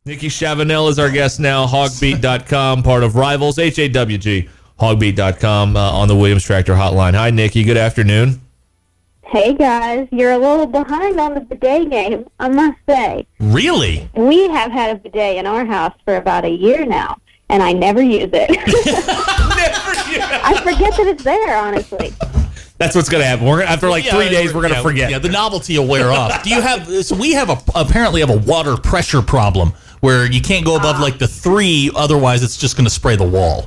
Nikki Chavanelle is our guest now, hogbeat.com, part of Rivals, HAWG, hogbeat.com on the Williams Tractor Hotline. Hi, Nikki. Good afternoon. Hey, guys. You're a little behind on the bidet game, I must say. Really? We have had a bidet in our house for about a year now, and I never use it. I forget that it's there, honestly. That's what's going to happen. After 3 days, we're going to forget. Yeah, the novelty will wear off. Do you have? So we apparently have a water pressure problem where you can't go above the 3, otherwise it's just going to spray the wall.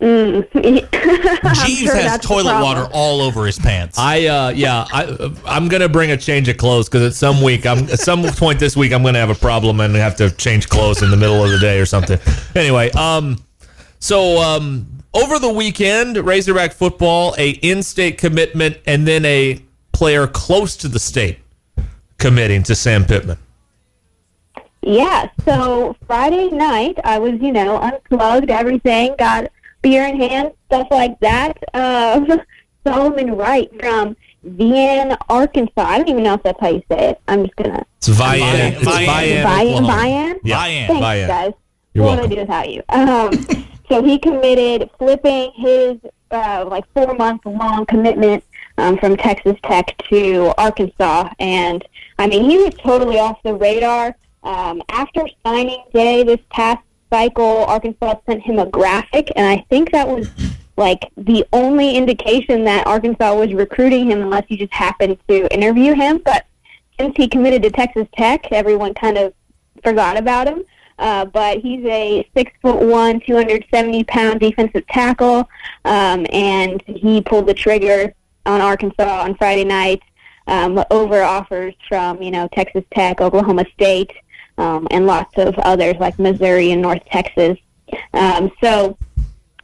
Jeeves Jeeves has toilet water all over his pants. I'm going to bring a change of clothes because at some point this week I'm going to have a problem and have to change clothes in the middle of the day or something. Anyway, over the weekend, Razorback football, a in-state commitment, and then a player close to the state committing to Sam Pittman. Yeah, so Friday night, I was, unplugged, everything, got beer in hand, stuff like that. Solomon Wright from Vian, Arkansas. I don't even know if that's how you say it. I'm just going to... It's Vian. Vian? Yeah. Thanks, Vian. guys. You're what welcome. do I do without you? So he committed, flipping his 4-month-long commitment from Texas Tech to Arkansas. And, he was totally off the radar. After signing day this past cycle, Arkansas sent him a graphic, and I think that was the only indication that Arkansas was recruiting him, unless you just happened to interview him. But since he committed to Texas Tech, everyone kind of forgot about him. But he's a 6'1", 270-pound defensive tackle, and he pulled the trigger on Arkansas on Friday night over offers from Texas Tech, Oklahoma State, and lots of others like Missouri and North Texas. So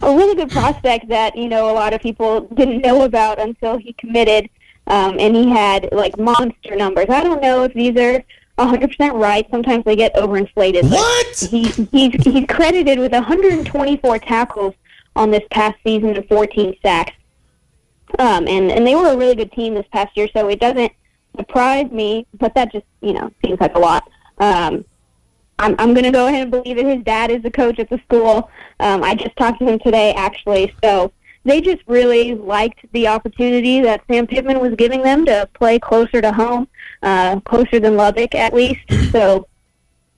a really good prospect that a lot of people didn't know about until he committed, and he had monster numbers. I don't know if these are 100% right. Sometimes they get overinflated. What? He's credited with 124 tackles on this past season and 14 sacks. And they were a really good team this past year, so it doesn't surprise me, but that just, seems like a lot. I'm going to go ahead and believe that his dad is the coach at the school. I just talked to him today, actually, so they just really liked the opportunity that Sam Pittman was giving them to play closer to home, closer than Lubbock at least. So,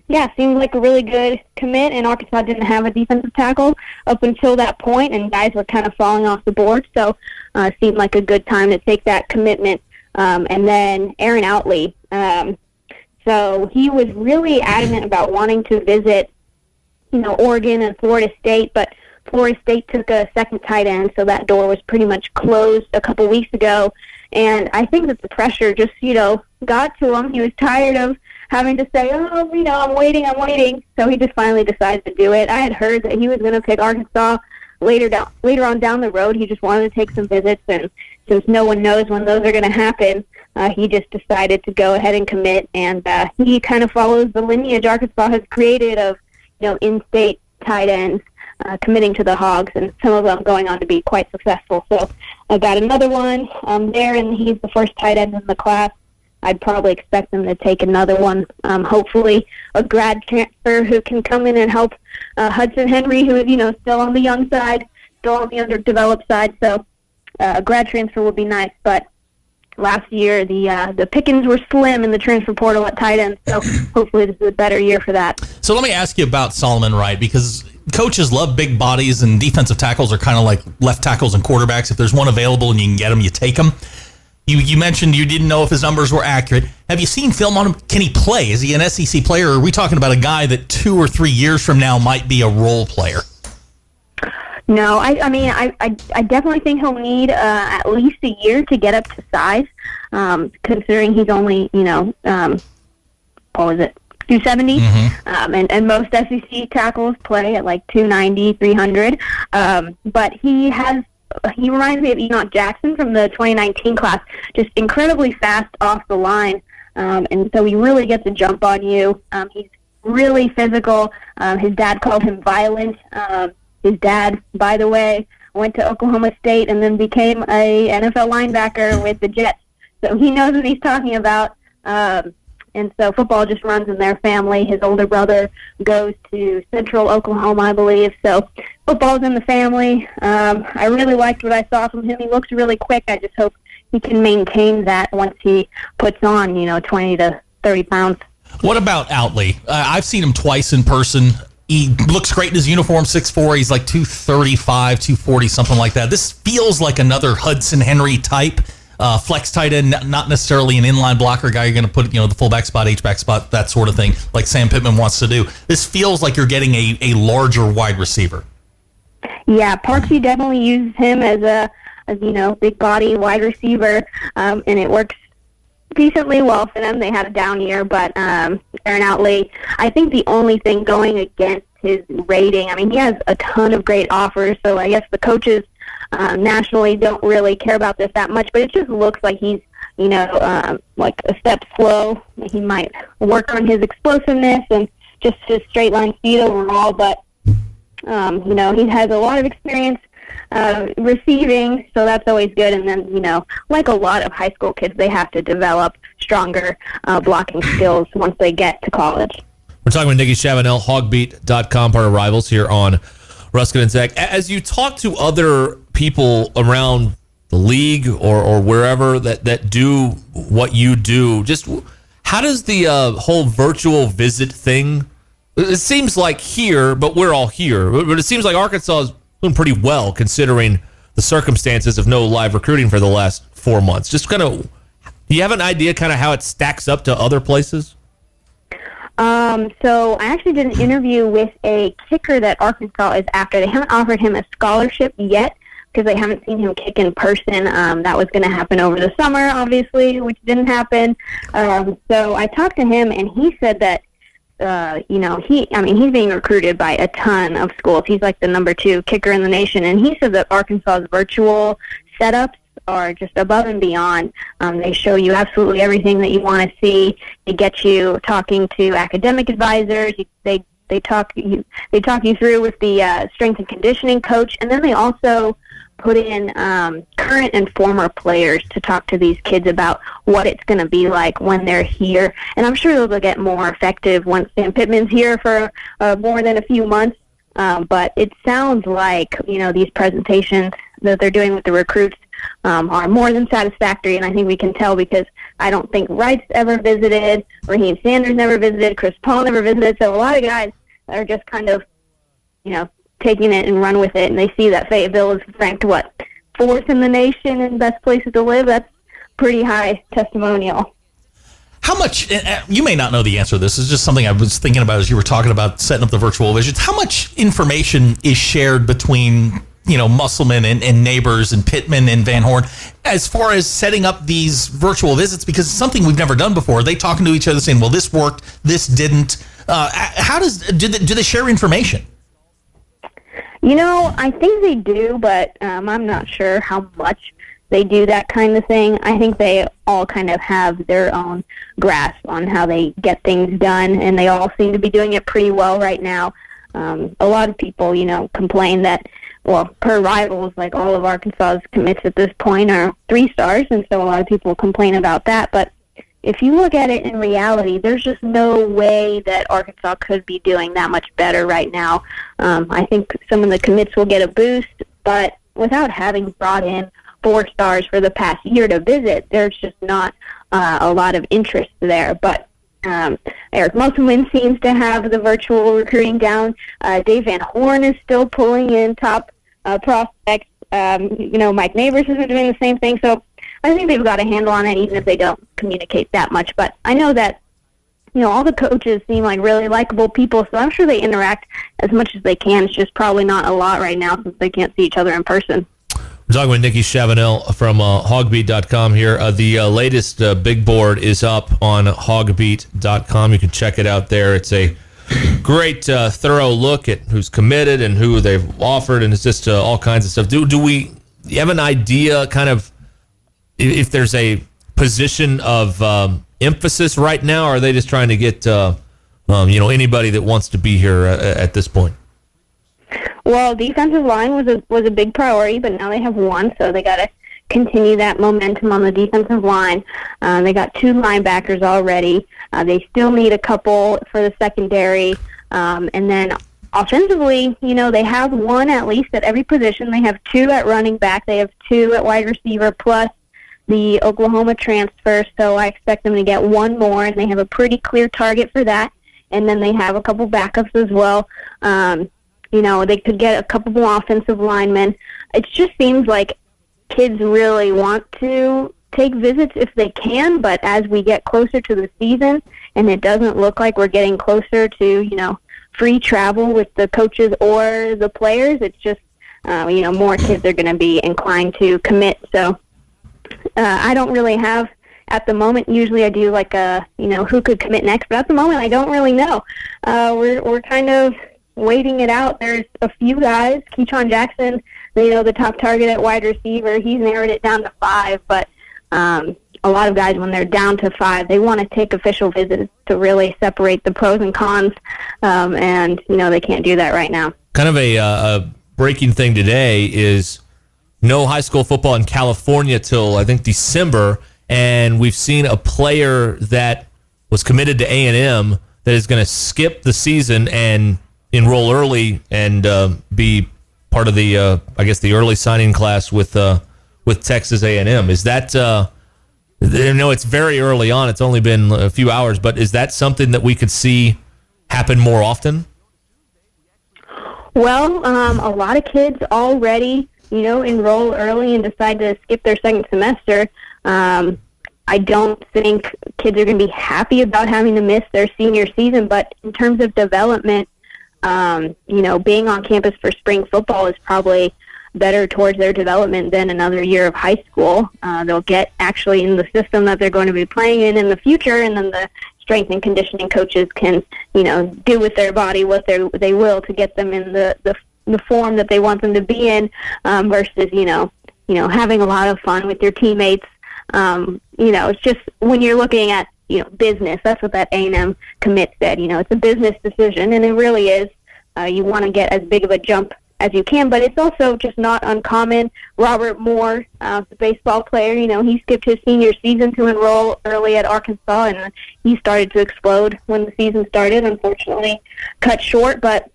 yeah, seemed like a really good commit, and Arkansas didn't have a defensive tackle up until that point, and guys were kind of falling off the board. So seemed like a good time to take that commitment. And then Aaron Outley. So he was really adamant about wanting to visit, Oregon and Florida State, but Florida State took a second tight end, so that door was pretty much closed a couple weeks ago. And I think that the pressure just, got to him. He was tired of having to say, I'm waiting. So he just finally decided to do it. I had heard that he was going to pick Arkansas later on down the road. He just wanted to take some visits, and since no one knows when those are going to happen, he just decided to go ahead and commit. And he kind of follows the lineage Arkansas has created of, in-state tight ends committing to the Hogs, and some of them going on to be quite successful. So I got another one there, and he's the first tight end in the class. I'd probably expect them to take another one, hopefully a grad transfer who can come in and help Hudson Henry, who is, still on the young side, still on the underdeveloped side. So a grad transfer would be nice, but last year the pickings were slim in the transfer portal at tight end, so hopefully this is a better year for that. So let me ask you about Solomon Wright, because coaches love big bodies, and defensive tackles are kind of like left tackles and quarterbacks. If there's one available and you can get them, you take them. You mentioned you didn't know if his numbers were accurate. Have you seen film on him? Can he play? Is he an SEC player, or are we talking about a guy that 2 or 3 years from now might be a role player? No, I definitely think he'll need at least a year to get up to size, considering he's only, 270? Mm-hmm. And most SEC tackles play at 290, 300. But he reminds me of Enoch Jackson from the 2019 class, just incredibly fast off the line. And so he really gets a jump on you. He's really physical. His dad called him violent. His dad, by the way, went to Oklahoma State and then became a NFL linebacker with the Jets. So he knows what he's talking about. and so football just runs in their family. His older brother goes to Central Oklahoma, I believe, so football's in the family. I really liked what I saw from him. He looks really quick. I just hope he can maintain that once he puts on, 20 to 30 pounds. What about Outley? I've seen him twice in person. He looks great in his uniform, 6'4". He's like 235, 240, something like that. This feels like another Hudson Henry type. Flex tight end, not necessarily an inline blocker guy. You're going to put, the fullback spot, H-back spot, that sort of thing, like Sam Pittman wants to do. This feels like you're getting a larger wide receiver. Yeah, Parksy definitely uses him as a big body wide receiver, and it works decently well for them. They had a down year, but Aaron Outley, I think the only thing going against his rating, he has a ton of great offers, so I guess the coaches nationally don't really care about this that much, but it just looks like he's, like a step slow. He might work on his explosiveness and just his straight line speed overall, but, he has a lot of experience receiving, so that's always good. And then, like a lot of high school kids, they have to develop stronger blocking skills once they get to college. We're talking with Nikki Chavanelle, hogbeat.com, part of Rivals here on Ruskin and Zach. As you talk to other people around the league or wherever that do what you do, just how does the whole virtual visit thing, it seems like here, but we're all here, but it seems like Arkansas is doing pretty well considering the circumstances of no live recruiting for the last 4 months. Just kind of, do you have an idea kind of how it stacks up to other places? So I actually did an interview with a kicker that Arkansas is after. They haven't offered him a scholarship yet because they haven't seen him kick in person. That was going to happen over the summer, obviously, which didn't happen. So I talked to him, and he said that he's being recruited by a ton of schools. He's like the number 2 kicker in the nation, and he said that Arkansas's virtual setups are just above and beyond. They show you absolutely everything that you want to see. They get you talking to academic advisors. They talk you through with the strength and conditioning coach, and then they also put in current and former players to talk to these kids about what it's going to be like when they're here. And I'm sure they'll get more effective once Sam Pittman's here for more than a few months. But it sounds like, these presentations that they're doing with the recruits are more than satisfactory, and I think we can tell because I don't think Wright's ever visited, Raheem Sanders never visited, Chris Paul never visited, so a lot of guys are just kind of, taking it and run with it, and they see that Fayetteville is ranked, 4th in the nation and best places to live. That's pretty high testimonial. How much, you may not know the answer to this, is just something I was thinking about as you were talking about setting up the virtual visits. How much information is shared between, Musselman and Neighbors and Pittman and Van Horn as far as setting up these virtual visits? Because it's something we've never done before. Are they talking to each other saying, well, this worked, this didn't? Do they share information? I think they do, but I'm not sure how much they do that kind of thing. I think they all kind of have their own grasp on how they get things done, and they all seem to be doing it pretty well right now. A lot of people, complain that, per Rivals, like all of Arkansas's commits at this point are 3 stars, and so a lot of people complain about that. But if you look at it in reality, there's just no way that Arkansas could be doing that much better right now. I think some of the commits will get a boost, but without having brought in 4 stars for the past year to visit, there's just not a lot of interest there. But Eric Musselman seems to have the virtual recruiting down. Dave Van Horn is still pulling in top prospects. Mike Neighbors has been doing the same thing. So I think they've got a handle on it, even if they don't communicate that much. But I know that, all the coaches seem like really likable people, so I'm sure they interact as much as they can. It's just probably not a lot right now since they can't see each other in person. We're talking with Nikki Chavanelle from hogbeat.com here. The latest big board is up on hogbeat.com. You can check it out there. It's a great, thorough look at who's committed and who they've offered, and it's just all kinds of stuff. Do we have an idea kind of if there's a position of emphasis right now, or are they just trying to get anybody that wants to be here at this point? Well, defensive line was a big priority, but now they have 1, so they got to continue that momentum on the defensive line. They got 2 linebackers already. They still need a couple for the secondary. And then offensively, they have one at least at every position. They have 2 at running back. They have 2 at wide receiver, plus the Oklahoma transfer. So I expect them to get 1 more, and they have a pretty clear target for that. And then they have a couple backups as well. They could get a couple more offensive linemen. It just seems like kids really want to take visits if they can, but as we get closer to the season and it doesn't look like we're getting closer to, free travel with the coaches or the players, it's just, more kids are going to be inclined to commit. So I don't really have, at the moment, usually I do like who could commit next, but at the moment I don't really know. We're kind of waiting it out. There's a few guys, Keyshawn Jackson, the top target at wide receiver, he's narrowed it down to 5, but a lot of guys, when they're down to 5, they want to take official visits to really separate the pros and cons, and they can't do that right now. Kind of a breaking thing today is no high school football in California till I think December, and we've seen a player that was committed to A&M that is going to skip the season and enroll early and be part of the the early signing class with Texas A&M. Is that I know it's very early on, it's only been a few hours, but is that something that we could see happen more often? Well, a lot of kids already enroll early and decide to skip their second semester. I don't think kids are going to be happy about having to miss their senior season, but in terms of development, being on campus for spring football is probably better towards their development than another year of high school. They'll get actually in the system that they're going to be playing in the future, and then the strength and conditioning coaches can, do with their body what they will to get them in the form that they want them to be in, versus, having a lot of fun with your teammates. It's just when you're looking at, business, that's what that A&M commit said. It's a business decision, and it really is. You want to get as big of a jump as you can, but it's also just not uncommon. Robert Moore, the baseball player, he skipped his senior season to enroll early at Arkansas, and he started to explode when the season started, unfortunately cut short. But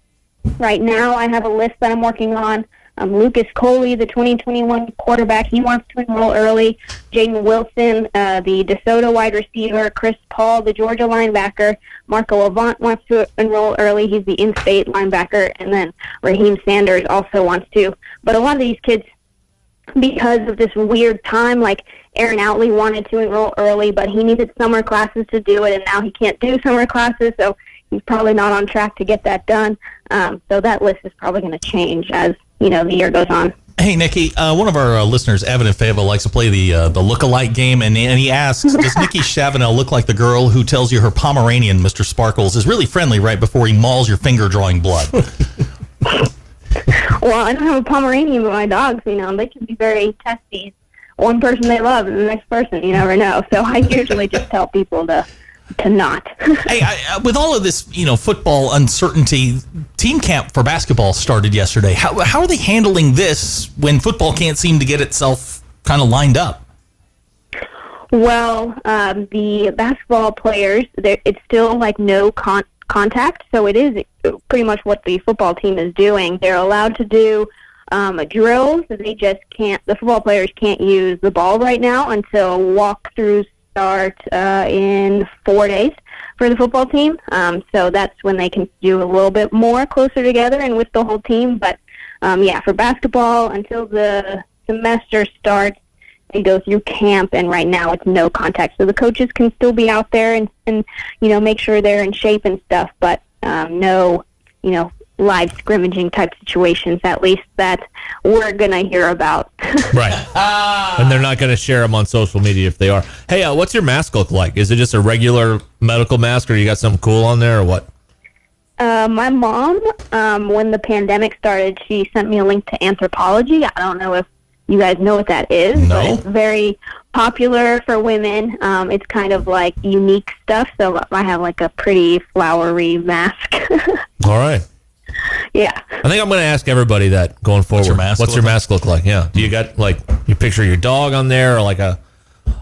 right now I have a list that I'm working on. Lucas Coley, the 2021 quarterback, he wants to enroll early. Jaden Wilson, the DeSoto wide receiver. Chris Paul, the Georgia linebacker. Marco Avant wants to enroll early. He's the in-state linebacker. And then Raheem Sanders also wants to. But a lot of these kids, because of this weird time, like Aaron Outley wanted to enroll early, but he needed summer classes to do it, and now he can't do summer classes, so he's probably not on track to get that done. So that list is probably going to change as the year goes on. Hey, Nikki, one of our listeners, Evan in Fayetteville, likes to play the look-alike game, and he asks, does Nikki Chavanelle look like the girl who tells you her Pomeranian, Mr. Sparkles, is really friendly right before he mauls your finger drawing blood? Well, I don't have a Pomeranian, but my dogs, they can be very testy. One person they love and the next person, you never know. So I usually just tell people to not. Hey, with all of this, football uncertainty, team camp for basketball started yesterday. How are they handling this when football can't seem to get itself kind of lined up? Well, the basketball players, it's still like no contact, so it is pretty much what the football team is doing. They're allowed to do drills. They just can't. The football players can't use the ball right now until walkthroughs start in 4 days for the football team. So that's when they can do a little bit more closer together and with the whole team. But for basketball, until the semester starts, they go through camp, and right now it's no contact. So the coaches can still be out there and make sure they're in shape and stuff, but no, live scrimmaging type situations, at least that we're going to hear about. Right. And they're not going to share them on social media if they are. Hey, what's your mask look like? Is it just a regular medical mask, or you got something cool on there, or what? My mom, when the pandemic started, she sent me a link to Anthropology. I don't know if you guys know what that is, but it's very popular for women. It's kind of like unique stuff, so I have like a pretty flowery mask. All right. Yeah. I think I'm going to ask everybody that going forward. What's your mask look like? Yeah. Do you got like you picture your dog on there or like a?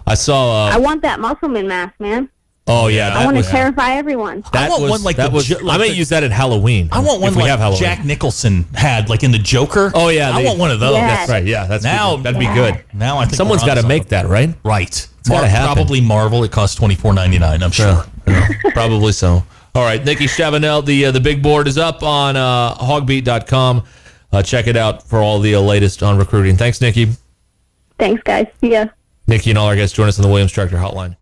I saw. I want that muscleman mask, man. Oh yeah, I want to terrify everyone. I want one like that was. I may use that at Halloween. I want one like Jack Nicholson had, like in the Joker. Oh yeah, I want one of those. Yes. That's right. Yeah, that'd be good. Now I think someone's got to make that, right? Right. It's got to happen. Probably Marvel. It costs $24.99. I'm sure. Yeah, probably so. All right, Nikki Chavanelle, the big board is up on hogbeat.com. Check it out for all the latest on recruiting. Thanks, Nikki. Thanks, guys. See ya. Nikki and all our guests join us on the Williams Tractor Hotline.